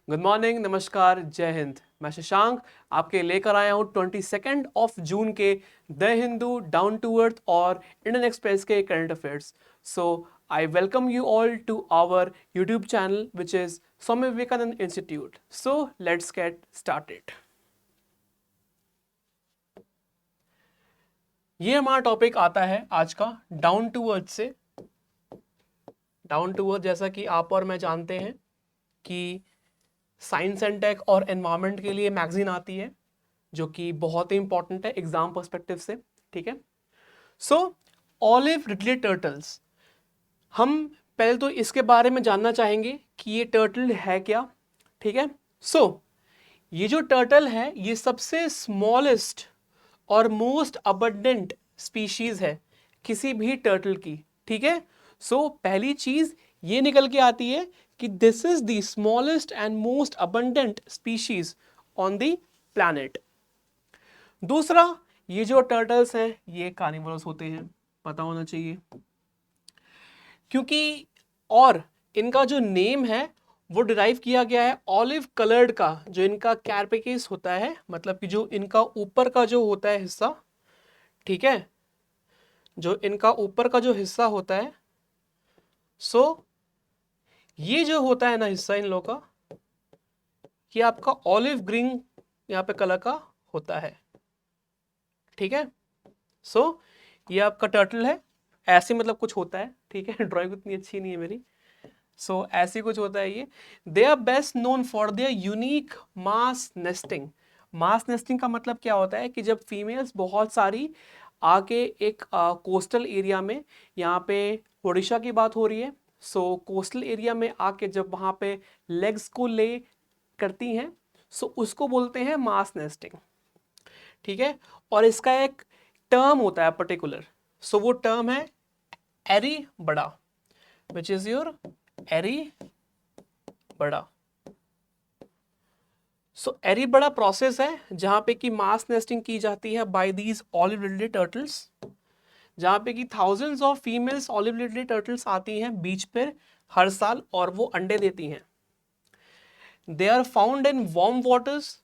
Good morning, नमस्कार, जय हिंद। मैं शशांक आपके लेकर आया हूँ 22 जून के the Hindu, down to earth और इंडियन एक्सप्रेस के current affairs. So I welcome you all to our YouTube channel which is Swami Vivekananda institute. So let's get started. ये हमारा टॉपिक आता है आज का डाउन टू अर्थ से। डाउन टू अर्थ, जैसा कि आप और मैं जानते हैं कि साइंस एंड टेक और एनवायरनमेंट के लिए मैगजीन आती है जो कि बहुत ही इंपॉर्टेंट है एग्जाम पर्सपेक्टिव से। ठीक है। सो ऑलिव रिडले टर्टल्स, हम पहले तो इसके बारे में जानना चाहेंगे कि ये टर्टल है क्या। ठीक है। सो ये जो टर्टल है ये सबसे स्मॉलेस्ट और मोस्ट अबंडेंट स्पीशीज है किसी भी टर्टल की। ठीक है। सो पहली चीज ये निकल के आती है कि this is the smallest and most abundant species on the planet. दूसरा, ये जो टर्टल्स हैं ये कार्निवोरस होते हैं, पता होना चाहिए, क्योंकि और इनका जो नेम है वो डिराइव किया गया है ऑलिव कलर्ड का जो इनका कैरपेकेस होता है, मतलब कि जो इनका ऊपर का जो होता है हिस्सा। ठीक है। जो इनका ऊपर का जो हिस्सा होता है, सो ये जो होता है ना हिस्सा इन लोगों का, ये आपका ऑलिव ग्रीन यहाँ पे कलर का होता है। ठीक है। सो ये आपका टर्टल है, ऐसे मतलब कुछ होता है। ठीक है। ड्राइंग उतनी अच्छी नहीं है मेरी। सो ऐसे कुछ होता है ये। They are best known for their unique mass nesting. Mass nesting का मतलब क्या होता है कि जब फीमेल्स बहुत सारी आके एक कोस्टल एरिया में, यहाँ पे उड़ीसा की बात हो रही है, सो कोस्टल एरिया में आके जब वहाँ पे लेग्स को ले करती हैं, सो उसको बोलते हैं मास नेस्टिंग। ठीक है। और इसका एक टर्म होता है पर्टिकुलर, सो वो टर्म है एरी बड़ा, विच इज योर एरी बड़ा। सो एरी बड़ा प्रोसेस है जहां पे कि मास नेस्टिंग की जाती है by these olive ridley turtles, जहां पे कि thousands of females olive ridley turtles आती हैं बीच पर हर साल और वो अंडे देती हैं। They are found in warm waters,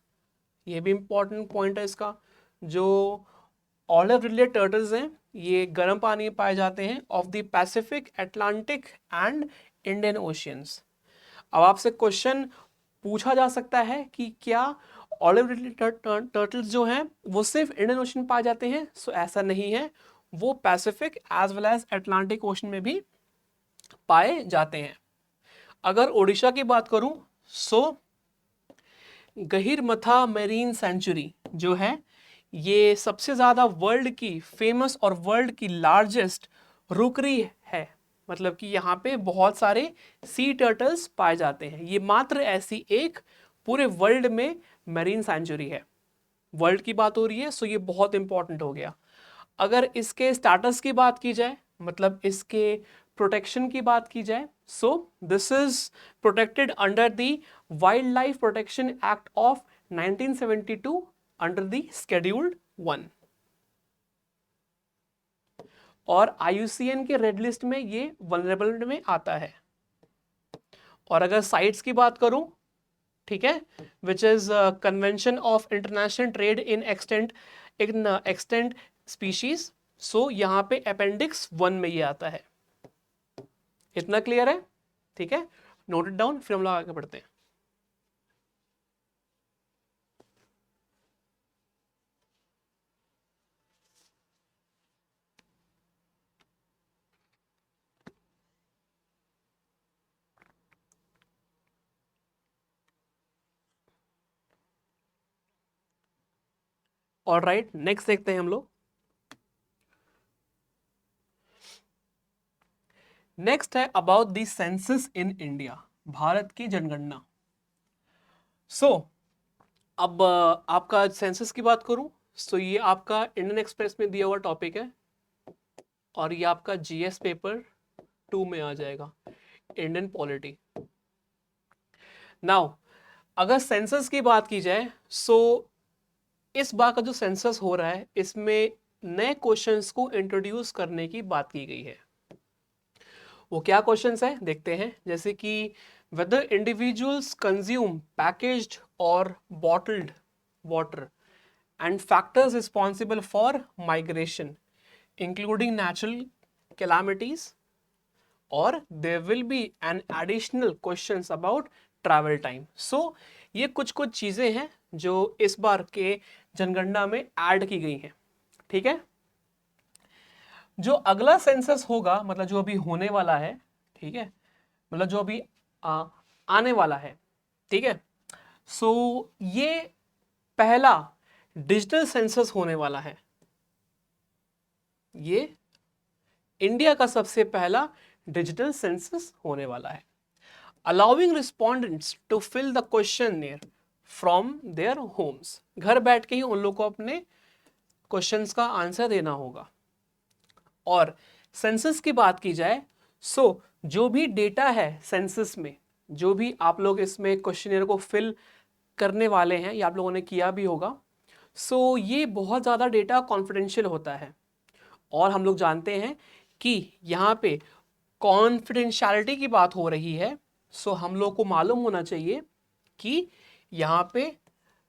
ये भी इंपॉर्टेंट पॉइंट है इसका। जो ऑलिव रिडले टर्टल्स हैं ये गर्म पानी में पाए जाते हैं of the Pacific, Atlantic and Indian oceans. अब आपसे क्वेश्चन पूछा जा सकता है कि क्या ऑलिव रिडले टर्टल्स जो हैं वो सिर्फ इंडियन ओशन में पाए जाते हैं? सो ऐसा नहीं है, वो Pacific as well as Atlantic ocean में भी पाए जाते हैं। अगर ओडिशा की बात करूं, सो गहिरमथा मेरीन सेंचुरी जो है ये सबसे ज़्यादा वर्ल्ड की फेमस और वर्ल्ड की लार्जेस्ट रुकरी है, मतलब कि यहाँ पे बहुत सारे सी टर्टल्स पाए जाते हैं। ये मात्र ऐसी एक पूरे वर्ल्ड में मेरीन सेंचुरी है। वर्ल्ड की बात हो रही है, सो ये बहुत इंपॉर्टेंट हो गया। अगर इसके स्टेटस की बात की जाए, मतलब इसके प्रोटेक्शन की बात की जाए, सो this is protected under the wild life protection act of 1972 under the scheduled 1, और IUCN के रेड लिस्ट में ये वल्नरेबल में आता है। और अगर साइट्स की बात करूं, ठीक है, which is convention of international trade in extant species, so यहाँ पे अपेंडिक्स 1 में ये आता है। इतना क्लियर है? ठीक है, नोट इट डाउन, फिर हम लोग आगे बढ़ते हैं। और राइट, नेक्स्ट देखते हैं हम लोग। नेक्स्ट है about the census in India, Bharat की जनगणना। सो अब आपका सेंसस की बात करूं, सो ये आपका इंडियन एक्सप्रेस में दिया हुआ टॉपिक है और ये आपका GS पेपर 2 में आ जाएगा, इंडियन पॉलिटी। नाउ अगर सेंसस की बात की जाए, सो इस बार का जो सेंसस हो रहा है इसमें नए क्वेश्चंस को इंट्रोड्यूस करने की बात की गई है। वो क्या क्वेश्चंस है देखते हैं। जैसे कि whether individuals consume packaged or bottled water, and factors responsible for migration, including natural calamities, or there will be an additional questions about travel time. So ये कुछ कुछ चीज़ें हैं जो इस बार के जनगणना में ऐड की गई हैं, ठीक है। जो अगला सेंसस होगा, मतलब जो अभी होने वाला है, ठीक है, मतलब जो अभी आने वाला है, ठीक है। सो ये पहला डिजिटल सेंसस होने वाला है, ये इंडिया का सबसे पहला डिजिटल सेंसस होने वाला है, allowing respondents to fill the questionnaire from their homes. घर बैठ के ही उन लोगों को अपने क्वेश्चंस का आंसर देना होगा। और सेंसस की बात की जाए, सो जो भी डेटा है सेंसस में, जो भी आप लोग इसमें क्वेश्चनएयर को फिल करने वाले हैं, या आप लोगों ने किया भी होगा, सो ये बहुत ज़्यादा डेटा कॉन्फिडेंशियल होता है। और हम लोग जानते हैं कि यहाँ पे कॉन्फिडेंशियलिटी की बात हो रही है, सो हम लोग को मालूम होना चाहिए कि यहाँ पे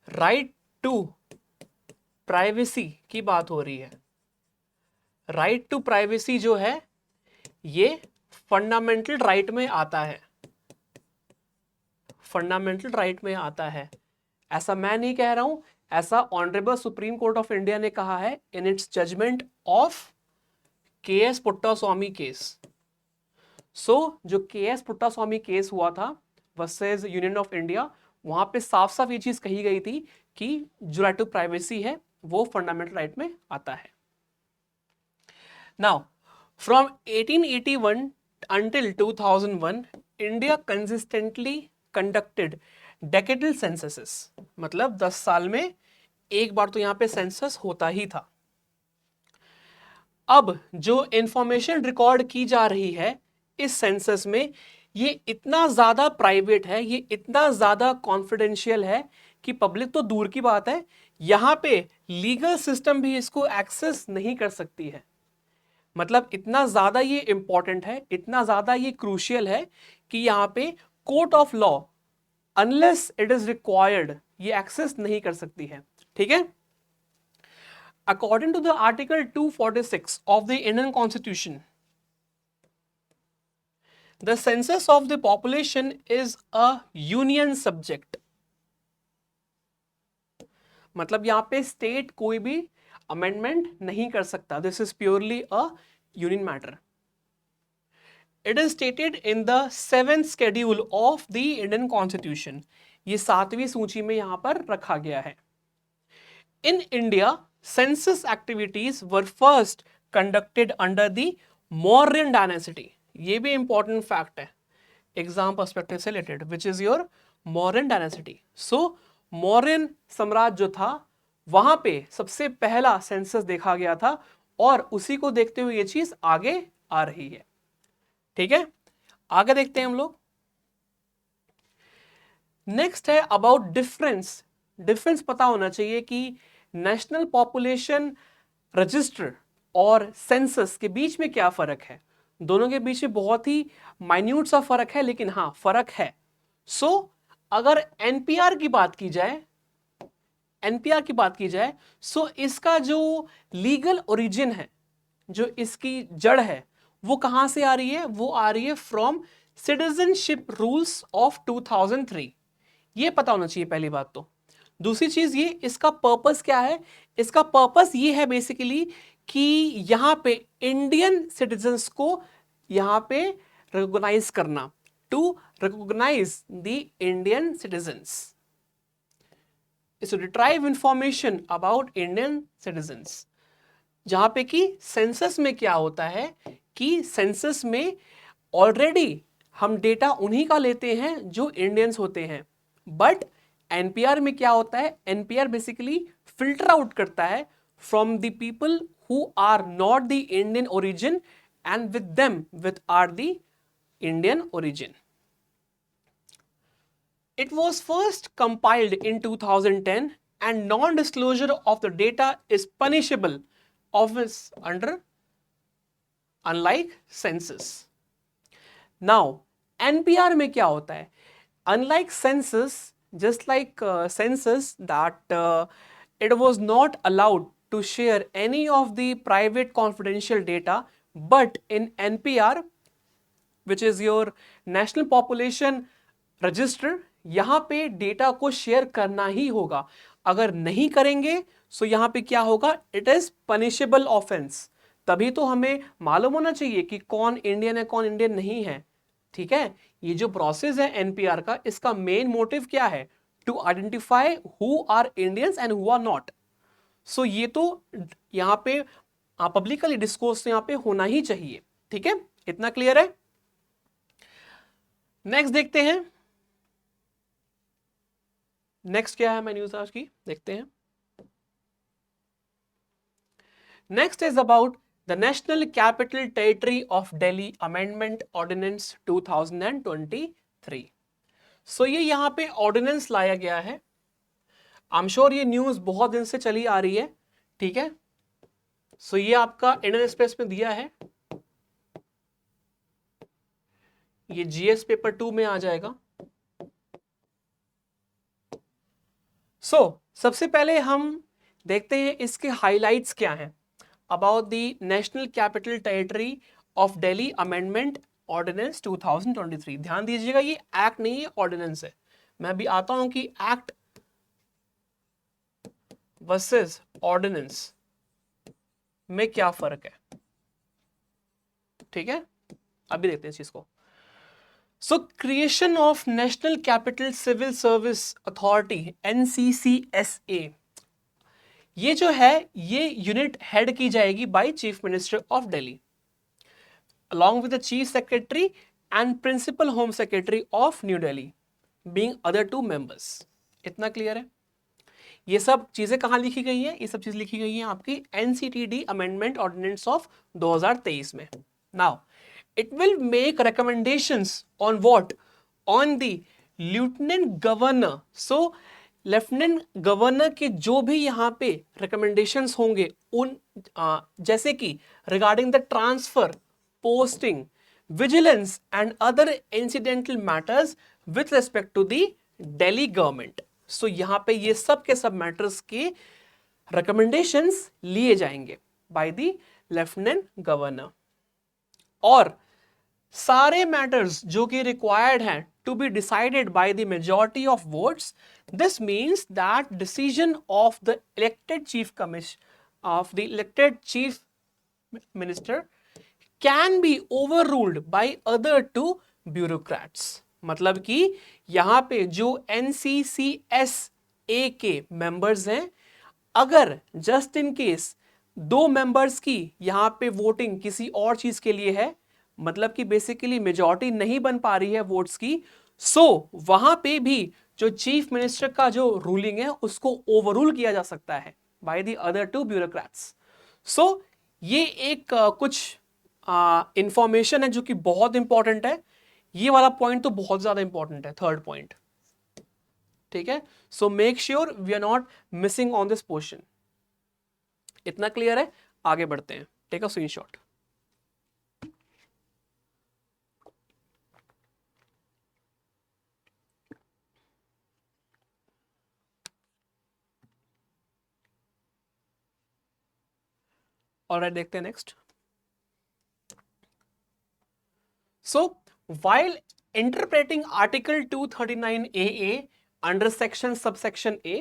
राइट टू प्राइवेसी की बात हो रही है। राइट टू प्राइवेसी जो है ये फंडामेंटल राइट में आता है, फंडामेंटल राइट में आता है। ऐसा मैं नहीं कह रहा हूं, ऐसा honourable Supreme Court of India ने कहा है in its judgement of K S. Puttaswamy case. So जो के.एस. पुट्टास्वामी केस हुआ था वर्सेस यूनियन ऑफ इंडिया, वहां पे साफ साफ ये चीज कही गई थी कि जो राइट टू प्राइवेसी है वो फंडामेंटल राइट में आता है। Now from 1881 until 2001 India consistently conducted decadal censuses, मतलब 10 साल में एक बार तो यहां पे सेंसस होता ही था। अब जो इंफॉर्मेशन रिकॉर्ड की जा रही है इस सेंसस में, ये इतना ज्यादा प्राइवेट है, ये इतना ज्यादा कॉन्फिडेंशियल है कि पब्लिक तो दूर की बात है, यहां पे लीगल सिस्टम भी इसको एक्सेस नहीं कर सकती है। मतलब इतना ज्यादा ये इंपॉर्टेंट है, इतना ज्यादा ये क्रूशियल है कि यहां पे court of law unless it is required ये एक्सेस नहीं कर सकती है, ठीक है। According to the article 246 of the Indian constitution, the census of the population is a union subject. मतलब यहां पे स्टेट कोई भी अमेंडमेंट नहीं कर सकता, this is purely a union matter. It is stated in the 7th schedule of the Indian constitution, ये 7वीं सूची में यहां पर रखा गया है। In India census activities were first conducted under the Mauryan dynasty, ये भी इंपॉर्टेंट फैक्ट है एग्जाम पर्सपेक्टिव से related, which is your Mauryan dynasty. So Mauryan साम्राज्य जो था वहां पे सबसे पहला सेंसस देखा गया था, और उसी को देखते हुए ये चीज आगे आ रही है, ठीक है। आगे देखते हैं हम लोग। नेक्स्ट है अबाउट डिफरेंस। डिफरेंस पता होना चाहिए कि नेशनल पॉपुलेशन रजिस्टर और सेंसस के बीच में क्या फर्क है। दोनों के बीच में बहुत ही माइन्यूट सा फर्क है, लेकिन हाँ फर्क है। सो अगर एनपीआर की बात की जाए, एनपीआर की बात की जाए, सो इसका जो लीगल ओरिजिन है, जो इसकी जड़ है, वो कहां से आ रही है, वो आ रही है फ्रॉम सिटीजनशिप रूल्स ऑफ 2003। ये पता होना चाहिए पहली बात तो। दूसरी चीज ये, इसका पर्पस क्या है, इसका पर्पस ये है बेसिकली कि यहां पे इंडियन सिटीजन्स को यहां पे रिकॉग्नाइज करना, to recognise the Indian citizens, is to retrieve information about Indian citizens। जहां पे कि सेंसस में क्या होता है कि सेंसस में ऑलरेडी हम डेटा उन्हीं का लेते हैं जो इंडियंस होते हैं, बट एनपीआर में क्या होता है, एनपीआर बेसिकली फिल्टर आउट करता है from the people who are not the Indian origin and with them with are the Indian origin. It was first compiled in 2010 and non-disclosure of the data is punishable offense under unlike census. Now, NPR में क्या होता है, unlike census, just like census that it was not allowed to share any of the private confidential data, but in NPR, which is your national population register, यहां पे data को share करना ही होगा। अगर नहीं करेंगे तो यहां पे क्या होगा, इट इज पनिशेबल ऑफेंस। तभी तो हमें मालूम होना चाहिए कि कौन इंडियन है कौन इंडियन नहीं है। ठीक है, ये जो प्रोसेस है एनपीआर का, इसका मेन मोटिव क्या है, to identify who are Indians and who are not. So ये तो यहाँ पे पब्लिकली डिस्कोर्स यहाँ पे होना ही चाहिए। ठीक है, इतना क्लियर है। नेक्स्ट देखते हैं, नेक्स्ट क्या है मैं न्यूज आज की देखते हैं। Next is about the national capital territory of Delhi amendment ordinance 2023। So ये यहाँ पे ऑर्डिनेंस लाया गया है। आई एम श्योर ये न्यूज बहुत दिन से चली आ रही है। ठीक है, सो ये आपका इंडियन एक्सप्रेस में दिया है, ये जीएस पेपर 2 में आ जाएगा। सबसे पहले हम देखते हैं इसके हाइलाइट्स क्या हैं about the national capital territory of Delhi amendment ordinance 2023। ध्यान दीजिएगा, ये एक्ट नहीं है, ऑर्डिनेंस है। मैं भी आता हूं कि एक्ट वर्सेस ऑर्डिनेंस में क्या फर्क है। ठीक है, अभी देखते हैं इस चीज को। Creation of national capital civil service authority NCCSA, ये जो है ये यूनिट हेड की जाएगी by chief minister of Delhi along with the chief secretary and principal home secretary of New Delhi being other two members। इतना क्लियर है। ये सब चीजें कहां लिखी गई हैं, ये सब चीज लिखी गई हैं आपकी NCTD अमेंडमेंट ऑर्डिनेंस ऑफ 2023 में। Now it will make recommendations on what, on the lieutenant governor। so lieutenant governor के जो भी यहाँ पे रिकमेंडेशंस होंगे उन जैसे कि regarding the transfer, posting, vigilance and other incidental matters with respect to the Delhi government. So यहाँ पे ये सब के सब मैटर्स के रिकमेंडेशंस लिए जाएंगे बाय द लेफ्टिनेंट गवर्नर। और सारे मैटर्स जो कि रिक्वायर्ड हैं to be decided by the majority of votes, this means that decision of the elected chief minister can be overruled by other two bureaucrats। मतलब कि यहां पे जो NCCSA के मेंबर्स हैं, अगर जस्ट इन केस 2 मेंबर्स की यहां पे वोटिंग किसी और चीज के लिए है, मतलब कि बेसिकली मेजॉरिटी नहीं बन पा रही है वोट्स की, वहां पे भी जो चीफ मिनिस्टर का जो रूलिंग है उसको ओवररूल किया जा सकता है by the other two bureaucrats. ये एक कुछ इंफॉर्मेशन है जो कि बहुत इंपॉर्टेंट है। ये वाला पॉइंट तो बहुत ज्यादा इंपॉर्टेंट है, थर्ड पॉइंट। ठीक है, so make sure we are not missing on this portion. इतना क्लियर है, आगे बढ़ते हैं। Take a screenshot. Alright, देखते हैं next. While interpreting Article 239AA under section subsection A,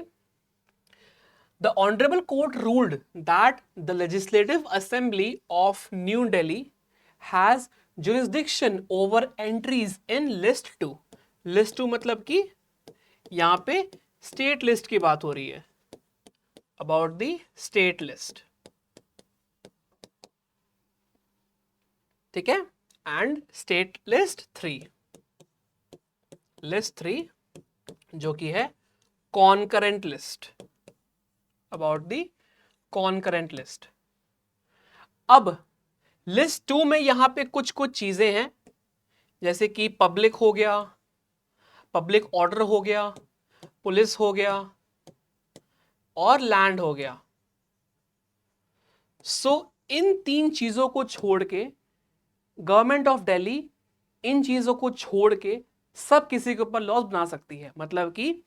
the Honorable Court ruled that the Legislative Assembly of New Delhi has jurisdiction over entries in List 2। List 2 मतलब कि यहाँ पे state list की बात हो रही है, about the state list। ठीक है, एंड स्टेट लिस्ट 3, लिस्ट 3 जो कि है concurrent list, about the concurrent list. अब लिस्ट 2 में यहां पे कुछ कुछ चीजें हैं, जैसे कि पब्लिक हो गया, पब्लिक ऑर्डर हो गया, पुलिस हो गया और लैंड हो गया। इन 3 चीजों को छोड़ के गवर्नमेंट ऑफ दिल्ली इन चीजों को छोड़ के सब किसी के ऊपर लॉस बना सकती है। मतलब कि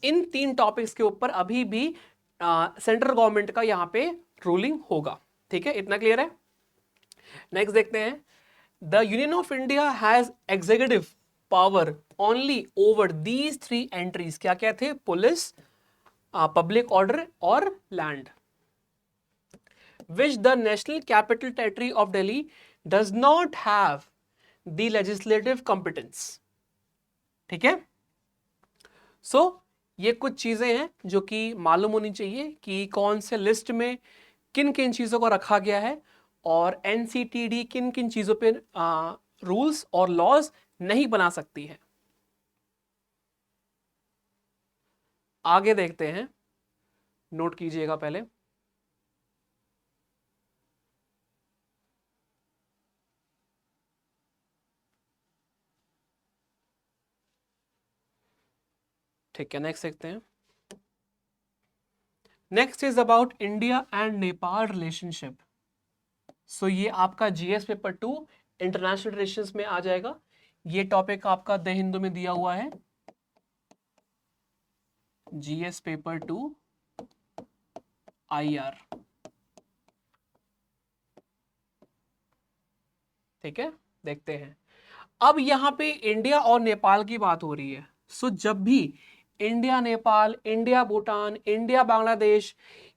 इन 3 टॉपिक्स के ऊपर अभी भी सेंट्रल गवर्नमेंट का यहाँ पे रूलिंग होगा। ठीक है, इतना क्लियर है। नेक्स्ट देखते हैं, the union of India has executive power only over these 3 entries. क्या क्या थे? पुलिस, पब्लिक ऑर्डर और land. Which the national capital territory of Delhi does not have the legislative competence। ठीक है, सो ये कुछ चीजें हैं जो कि मालूम होनी चाहिए कि कौन से लिस्ट में किन किन चीजों को रखा गया है और एनसीटीडी किन किन चीजों पे रूल्स और लॉज नहीं बना सकती है। आगे देखते हैं, नोट कीजिएगा पहले। ठीक है, नेक्स्ट देखते हैं। Next is about India and Nepal relationship. So ये आपका जीएस पेपर 2 इंटरनेशनल रिलेशंस में आ जाएगा। ये टॉपिक आपका द हिंदू में दिया हुआ है, जीएस पेपर 2 IR। ठीक है, देखते हैं। अब यहाँ पे इंडिया और नेपाल की बात हो रही है। सो जब भी India Nepal, India Bhutan, India Bangladesh,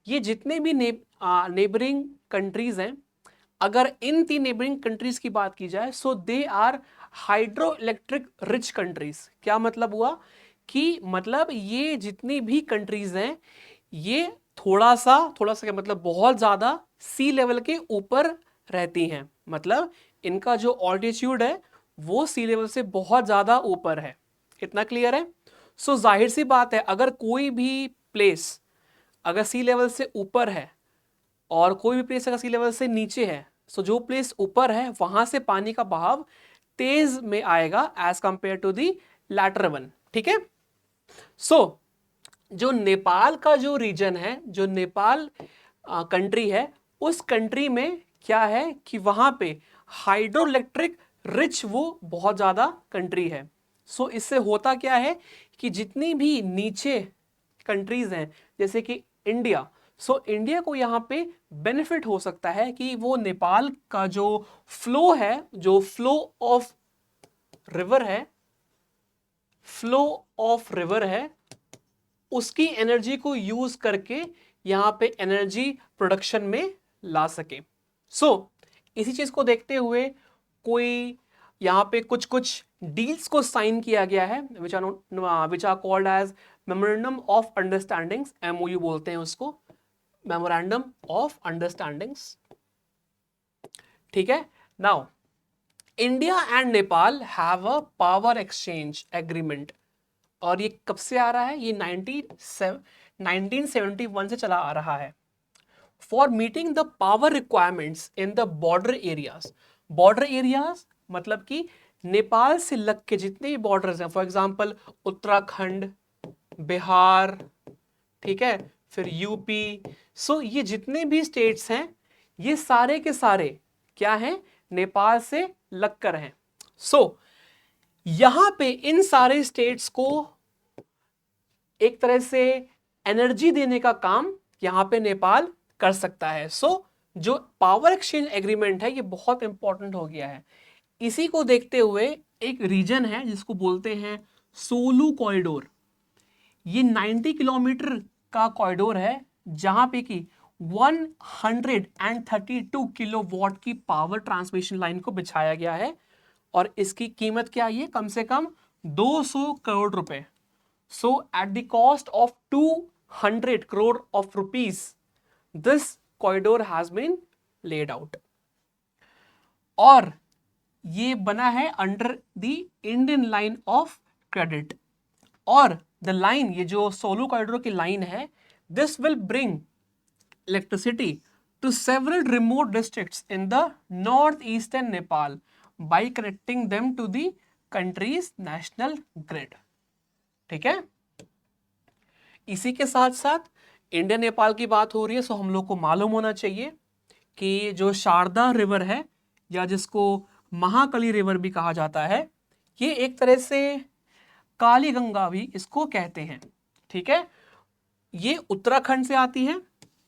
ये जितने भी नेबरिंग कंट्रीज हैं, अगर इन 3 नेबरिंग कंट्रीज की बात की जाए, so they are hydroelectric rich countries. क्या मतलब हुआ कि मतलब ये जितनी भी कंट्रीज हैं, ये थोड़ा सा क्या मतलब बहुत ज्यादा सी लेवल के ऊपर रहती हैं। मतलब इनका जो ऑल्टीट्यूड है वो सी लेवल से बहुत ज्यादा ऊपर है। इतना क्लियर है। सो जाहिर सी बात है, अगर कोई भी प्लेस अगर सी लेवल से ऊपर है और कोई भी प्लेस अगर सी लेवल से नीचे है, सो जो प्लेस ऊपर है वहां से पानी का बहाव तेज में आएगा as compare to the latter one. ठीक है, सो जो नेपाल का जो रीजन है, जो नेपाल कंट्री है, उस कंट्री में क्या है कि वहां पे हाइड्रो इलेक्ट्रिक रिच वो बहुत ज्यादा कंट्री है। सो इससे होता क्या है कि जितनी भी नीचे कंट्रीज हैं जैसे कि इंडिया, सो इंडिया को यहाँ पे बेनिफिट हो सकता है कि वो नेपाल का जो फ्लो है, जो फ्लो ऑफ रिवर है, फ्लो ऑफ रिवर है, उसकी एनर्जी को यूज करके यहां पे एनर्जी प्रोडक्शन में ला सके। सो इसी चीज को देखते हुए कोई यहां पे कुछ कुछ डील्स को साइन किया गया है, which are called as memorandum of understandings, MOU बोलते हैं उसको, मेमोरेंडम ऑफ अंडरस्टैंडिंग्स। ठीक है, now India and Nepal have a power exchange agreement. और ये कब से आ रहा है? ये 1971 से चला आ रहा है। For meeting the power requirements in the border areas. Border areas मतलब कि नेपाल से लग के जितने भी बॉर्डर्स हैं, फॉर एग्जांपल उत्तराखंड, बिहार, ठीक है, फिर यूपी, सो ये जितने भी स्टेट्स हैं ये सारे के सारे क्या हैं? नेपाल से लगकर हैं। सो यहां पे इन सारे स्टेट्स को एक तरह से एनर्जी देने का काम यहां पे नेपाल कर सकता है। सो जो पावर एक्सचेंज एग्रीमेंट है ये बहुत इंपॉर्टेंट हो गया है। इसी को देखते हुए एक रीजन है जिसको बोलते हैं सोलू कॉरिडोर। ये 90 किलोमीटर का कॉरिडोर है जहां पे कि 132 किलोवाट की पावर ट्रांसमिशन लाइन को बिछाया गया है और इसकी कीमत क्या है? कम से कम 200 करोड़ रुपए। So at the cost of 200 crore of rupees, this corridor has been laid out. और ये बना है under the Indian line of credit. और द लाइन, ये जो सोलू कॉरिडोर की लाइन है, this will bring electricity to several remote districts in the north eastern Nepal by connecting them to the country's national grid. ठीक है, इसी के साथ साथ इंडिया नेपाल की बात हो रही है, सो हम लोग को मालूम होना चाहिए कि जो शारदा रिवर है या जिसको महाकाली रिवर भी कहा जाता है। ये एक तरह से काली गंगा भी इसको कहते हैं। ठीक है, ये उत्तराखंड से आती है।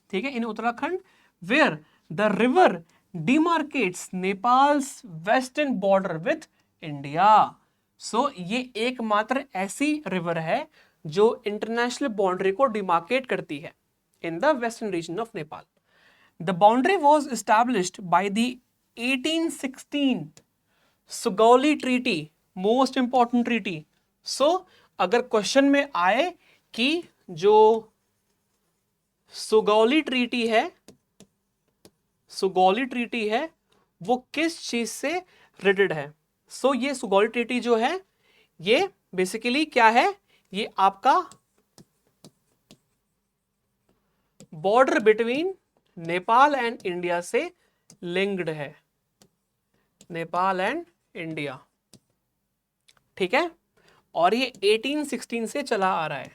ठीक है, in Uttarakhand where the river demarcates Nepal's western border with India. So ये एकमात्र ऐसी रिवर है जो इंटरनेशनल बाउंड्री को डिमार्केट करती है in the western region of Nepal. The boundary was established by the 1816 Sugauli treaty, most important treaty. So अगर क्वेश्चन में आए कि जो सुगौली ट्रीटी है, सुगौली ट्रीटी है वो किस चीज से रिलेटेड है? सो ये सुगौली ट्रीटी जो है ये बेसिकली क्या है, ये आपका border between Nepal and India से लिंक्ड है, नेपाल एंड इंडिया। ठीक है, और ये 1816 से चला आ रहा है।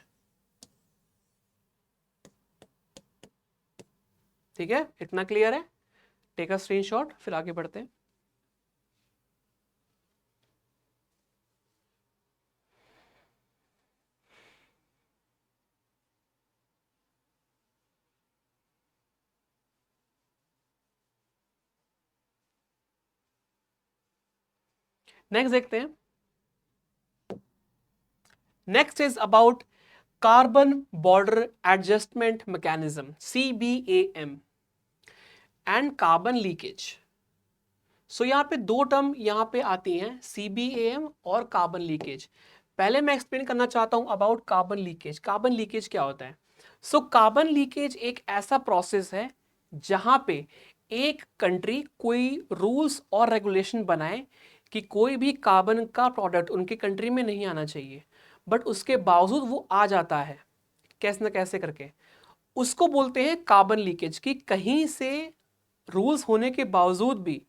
ठीक है, इतना क्लियर है? टेक अ स्क्रीनशॉट, फिर आगे बढ़ते हैं। नेक्स्ट देखते हैं। Next is about carbon border adjustment mechanism, CBAM, and carbon leakage. So यहाँ पे दो टर्म यहाँ पे आती हैं, CBAM और कार्बन लीकेज। पहले मैं एक्सप्लेन करना चाहता हूँ about carbon leakage. Carbon leakage क्या होता है? सो कार्बन लीकेज एक ऐसा प्रोसेस है जहाँ पे एक कंट्री कोई रूल्स और रेगुलेशन बनाए कि कोई भी कार्बन का प्रोडक्ट उनकी कंट्री में नहीं आना चाहिए, बट उसके बावजूद वो आ जाता है कैसे न कैसे करके। उसको बोलते हैं कार्बन लीकेज, कि कहीं से रूल्स होने के बावजूद भी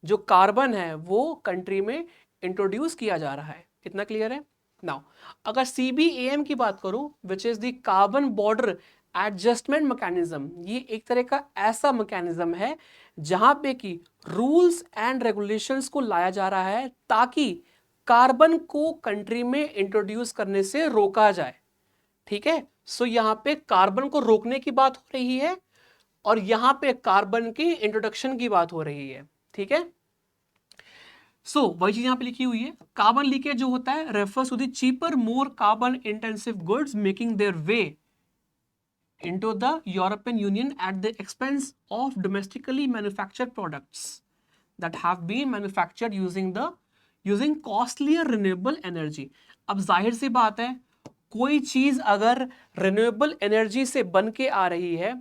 जो कार्बन है वो कंट्री में इंट्रोड्यूस किया जा रहा है। कितना क्लियर है? नाउ अगर CBAM की बात करूं, which is the carbon border adjustment mechanism, ये एक तरह का ऐसा मैकेनिज्म है जहां पे कि रूल्स एंड रेगुलेशंस को लाया जा रहा है ताकि कार्बन को कंट्री में इंट्रोड्यूस करने से रोका जाए। ठीक है, सो यहां पे कार्बन को रोकने की बात हो रही है और यहां पे कार्बन की इंट्रोडक्शन की बात हो रही है। ठीक है, सो वही चीज यहां पे लिखी हुई है। कार्बन लीकेज जो होता है refers to the cheaper more carbon intensive goods making their way into the European Union at the expense of domestically manufactured products that have been manufactured using costlier renewable energy। अब जाहिर सी बात है, कोई चीज अगर रिन्यूएबल एनर्जी से बन के आ रही है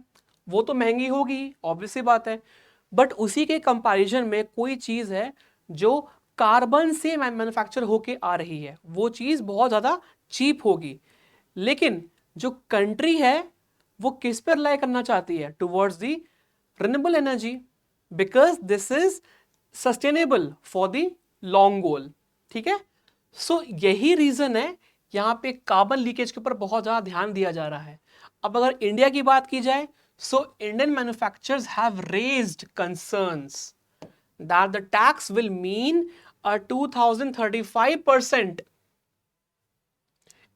वो तो महंगी होगी, ऑब्वियस सी बात है। बट उसी के कंपैरिजन में कोई चीज है जो कार्बन से मैन्युफैक्चर होके आ रही है, वो चीज बहुत ज्यादा चीप होगी। लेकिन जो कंट्री है वो किस पर रिलाई करना चाहती है? Towards the renewable energy, because this is sustainable for the long goal. ठीक है, सो यही रीजन है यहां पे कार्बन लीकेज के ऊपर बहुत ज्यादा ध्यान दिया जा रहा है। अब अगर इंडिया की बात की जाए, so Indian manufacturers have raised concerns that the tax will mean a 2035%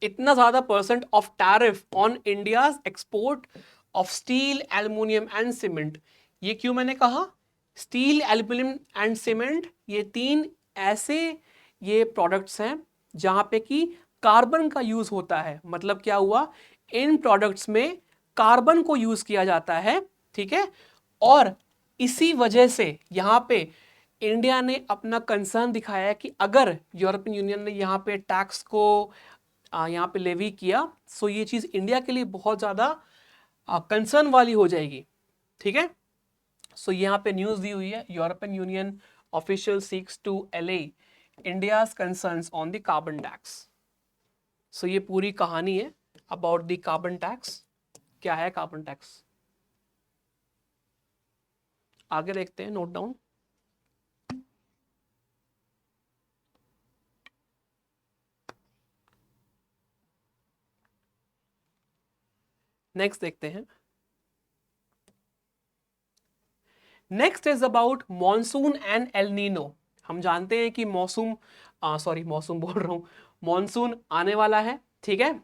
इतना ज्यादा percent of tariff on India's export of steel, aluminium and cement. ये क्यों मैंने कहा? स्टील, एल्युमिनियम एंड सीमेंट ये तीन ऐसे ये प्रोडक्ट्स हैं जहां पे कि कार्बन का यूज होता है। मतलब क्या हुआ, इन प्रोडक्ट्स में कार्बन को यूज किया जाता है। ठीक है, और इसी वजह से यहां पे इंडिया ने अपना कंसर्न दिखाया है कि अगर यूरोपियन यूनियन ने यहाँ पे टैक्स को यहाँ पे लेवी किया, सो ये चीज इंडिया के लिए बहुत ज्यादा कंसर्न वाली हो जाएगी। ठीक है, सो यहाँ पे न्यूज दी हुई है, European Union official seeks to allay India's concerns on the carbon tax. So ये पूरी कहानी है अबाउट द कार्बन टैक्स। क्या है कार्बन टैक्स? आगे देखते हैं, नोट डाउन। नेक्स्ट देखते हैं। Next is about monsoon and El Nino. हम जानते हैं कि मौसम बोल रहा हूँ, मॉनसून आने वाला है, ठीक है।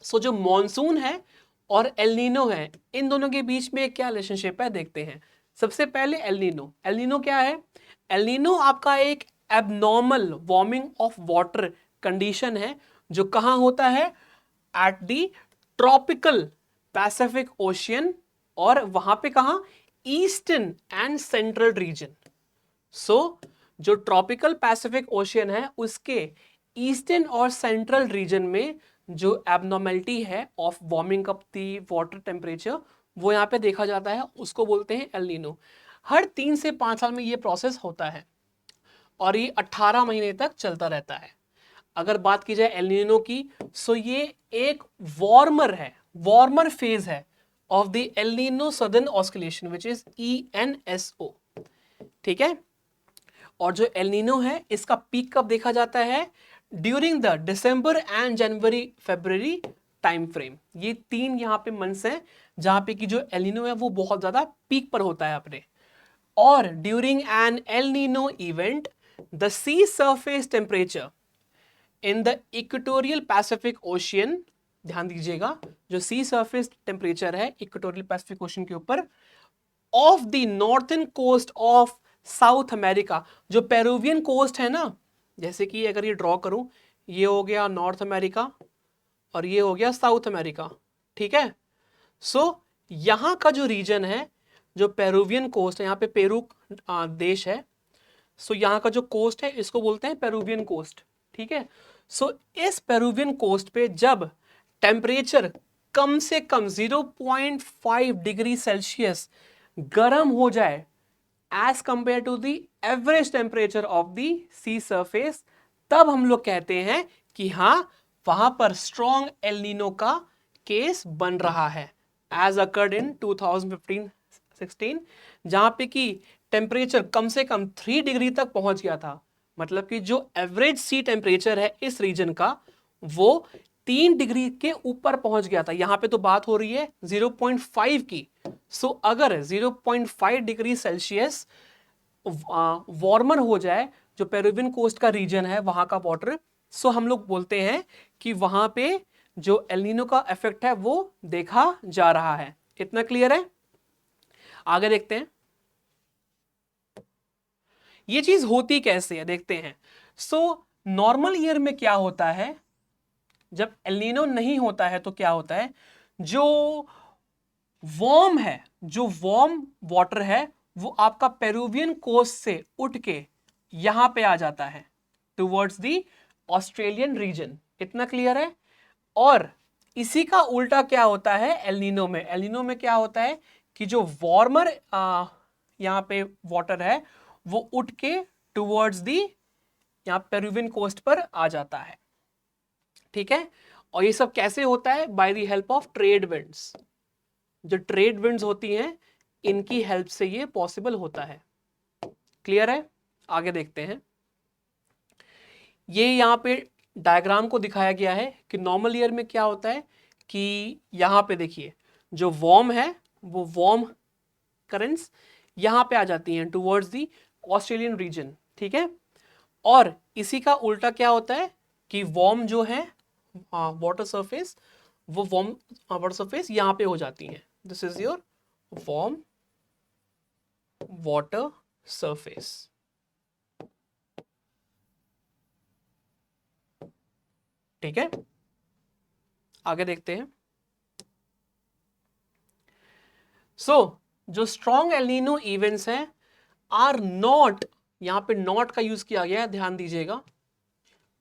सो जो मॉनसून है और एल नीनो है, इन दोनों के बीच में क्या रिलेशनशिप है देखते हैं। सबसे पहले एल नीनो, एल नीनो क्या है? एल नीनो आपका एक abnormal warming of water condition है जो कहाँ होता है? At the tropical Pacific Ocean, और वहां पे कहाँ? Eastern and central region. So जो ट्रॉपिकल पैसिफिक ओशियन है उसके ईस्टर्न और सेंट्रल रीजन में जो एबनॉर्मेलिटी है of warming up the water temperature, वो यहाँ पे देखा जाता है, उसको बोलते हैं एल नीनो। हर 3 से 5 साल में ये प्रोसेस होता है और ये 18 महीने तक चलता रहता है। अगर बात की जाए एल नीनो की, सो ये एक वार्मर है, वार्मर फेज है of the El Nino southern oscillation which is ENSO, ठीक है। और जो एल नीनो है इसका पीक कब देखा जाता है? During the December and January February time frame. ये 3 यहाँ पे मंथ्स हैं जहां पे कि जो एल नीनो है वो बहुत ज्यादा पीक पर होता है अपने। और during an El Nino event the sea surface temperature in the equatorial Pacific ocean, ध्यान दीजिएगा, जो सी सरफेस टेम्परेचर है इक्वेटोरियल पैसिफिक ओशियन के ऊपर of the northern coast of South America, जो पेरुवियन कोस्ट है ना, जैसे कि अगर ये ड्रॉ करूं, ये हो गया नॉर्थ अमेरिका और ये हो गया साउथ अमेरिका, ठीक है। सो यहां का जो रीजन है, जो पेरुवियन कोस्ट है, यहाँ पे पेरू देश है, सो यहाँ का जो कोस्ट है इसको बोलते हैं पेरुवियन कोस्ट, ठीक है। सो इस पेरुवियन कोस्ट पे जब टेम्परेचर कम से कम 0.5 डिग्री सेल्सियस गर्म हो जाए as compare to the average temperature of the sea surface, तब हम लोग कहते हैं कि हाँ वहां पर स्ट्रॉन्ग एल नीनो का केस बन रहा है, एज अकर्ड इन 2015-16, जहां पे कि टेम्परेचर कम से कम 3 डिग्री तक पहुंच गया था। मतलब कि जो एवरेज सी टेम्परेचर है इस रीजन का वो 3 डिग्री के ऊपर पहुंच गया था। यहां पे तो बात हो रही है 0.5 की। सो अगर 0.5 डिग्री सेल्सियस वार्मर हो जाए जो पेरुवियन कोस्ट का रीजन है वहां का वाटर, सो हम लोग बोलते हैं कि वहां पे जो एल नीनो का इफेक्ट है वो देखा जा रहा है। इतना क्लियर है? आगे देखते हैं ये चीज होती कैसे है, देखते हैं। सो नॉर्मल ईयर में क्या होता है, जब एल नीनो नहीं होता है तो क्या होता है, जो वार्म है, जो वार्म वाटर है वो आपका पेरुवियन कोस्ट से उठ के यहां पे आ जाता है टुवर्ड्स द ऑस्ट्रेलियन रीजन। इतना क्लियर है? और इसी का उल्टा क्या होता है एल नीनो में? एल नीनो में क्या होता है कि जो वार्मर यहाँ पे वाटर है वो उठ के टुवर्ड्स दी यहाँ पेरुवियन कोस्ट पर आ जाता है, ठीक है। और ये सब कैसे होता है? By the help of trade winds. जो ट्रेड विंड्स होती हैं इनकी हेल्प से ये पॉसिबल होता है। क्लियर है? आगे देखते हैं। ये यहाँ पे डायग्राम को दिखाया गया है कि नॉर्मल ईयर में क्या होता है कि यहाँ पे देखिए जो वार्म है वो वार्म करंट्स यहाँ पे आ जाती हैं टुवर्ड्स दी ऑस्ट्रेलियन रीजन, ठीक है। और इसी का उल्टा क्या होता है कि वार्म जो है वाटर सरफेस, वो वार्म वाटर सरफेस यहाँ पे हो जाती है। This is your warm water surface, ठीक है। आगे देखते हैं। जो स्ट्रॉन्ग एल नीनो इवेंट्स हैं आर नॉट, यहां पे नॉट का यूज किया गया है, ध्यान दीजिएगा,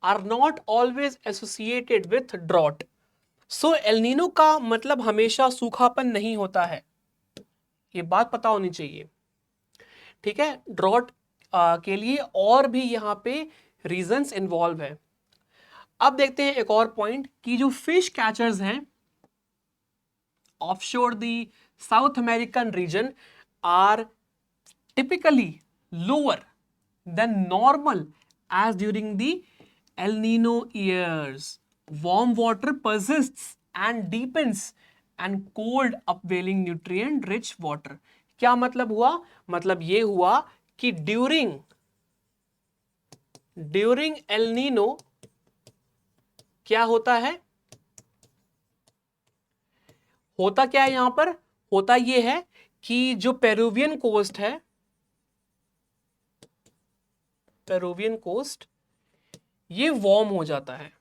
are not always associated with drought. So El Nino का मतलब हमेशा सूखापन नहीं होता है, ये बात पता होनी चाहिए, ठीक है। ड्रॉट के लिए और भी यहां पे रीजंस इन्वॉल्व है। अब देखते हैं एक और पॉइंट कि जो फिश कैचर्स हैं offshore the South American region are typically lower than normal as during the El Nino years. Warm water persists and deepens and cold upwelling nutrient rich water. क्या मतलब हुआ? मतलब ये हुआ कि during ड्यूरिंग एल नीनो क्या होता है, होता क्या है यहां पर, होता ये है कि जो पेरुवियन कोस्ट है, पेरुवियन कोस्ट ये वार्म हो जाता है,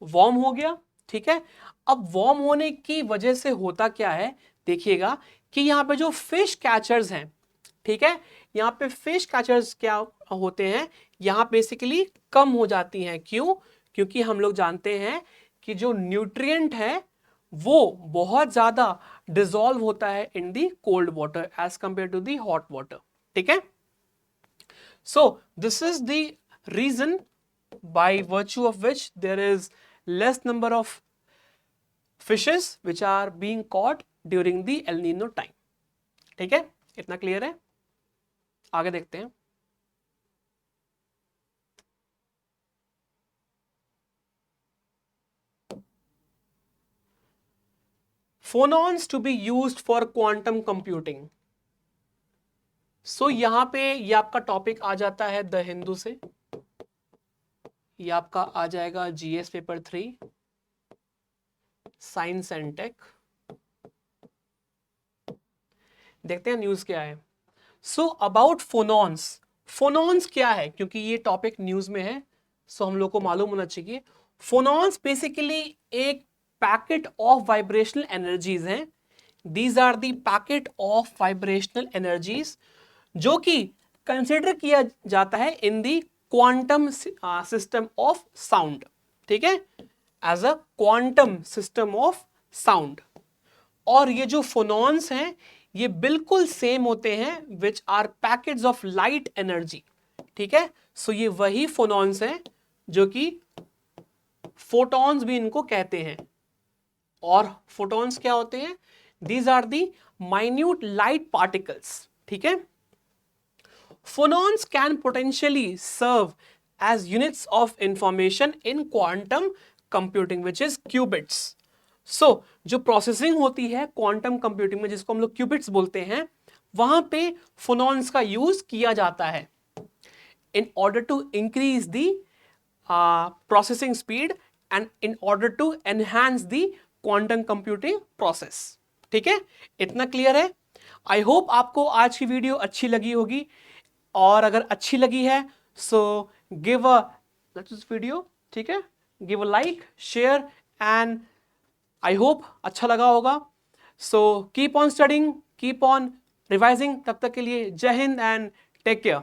वार्म हो गया, ठीक है। अब वार्म होने की वजह से होता क्या है, देखिएगा कि यहाँ पे जो फिश कैचर्स हैं, ठीक है, यहाँ पे फिश कैचर्स क्या होते हैं, यहाँ बेसिकली कम हो जाती हैं। क्यों? क्योंकि हम लोग जानते हैं कि जो न्यूट्रिएंट है वो बहुत ज्यादा डिसॉल्व होता है in the cold water as compare to the hot water, ठीक है। So this is the reason by virtue of which there is less number of fishes which are being caught during the El Nino time, ठीक है, इतना clear है। आगे देखते हैं। phonons to be used for quantum computing। सो यहां पे ये आपका टॉपिक आ जाता है द हिंदू से, ये आपका आ जाएगा GS paper 3 science and tech. देखते हैं न्यूज क्या है। सो अबाउट फोनॉन्स, फोनॉन्स क्या है, क्योंकि ये टॉपिक न्यूज में है, सो हम लोग को मालूम होना चाहिए। फोनॉन्स बेसिकली एक पैकेट ऑफ वाइब्रेशनल एनर्जीज हैं। These are the packet of vibrational energies जो कि कंसिडर किया जाता है in the quantum system of sound, ठीक है, as a quantum system of sound. और ये जो फोनॉन्स हैं ये बिल्कुल सेम होते हैं which are packets of light energy, ठीक है। सो ये वही फोनॉन्स हैं जो कि फोटॉन्स भी इनको कहते हैं। और फोटॉन्स क्या होते हैं, these are the minute light particles, ठीक है। फोनॉन्स can potentially serve as units of information in quantum computing which is qubits. सो जो प्रोसेसिंग होती है क्वांटम कंप्यूटिंग में जिसको हम लोग क्यूबिट्स बोलते हैं, वहां पे फोनॉन्स का यूज किया जाता है in order to increase the processing speed and in order to enhance the quantum computing process, ठीक है, इतना क्लियर है। आई होप आपको आज की वीडियो अच्छी लगी होगी, और अगर अच्छी लगी है सो गिव अ वीडियो, ठीक है, give a like, share and I hope अच्छा लगा होगा। So keep on studying, keep on revising. तब तक के लिए जय हिंद एंड टेक केयर।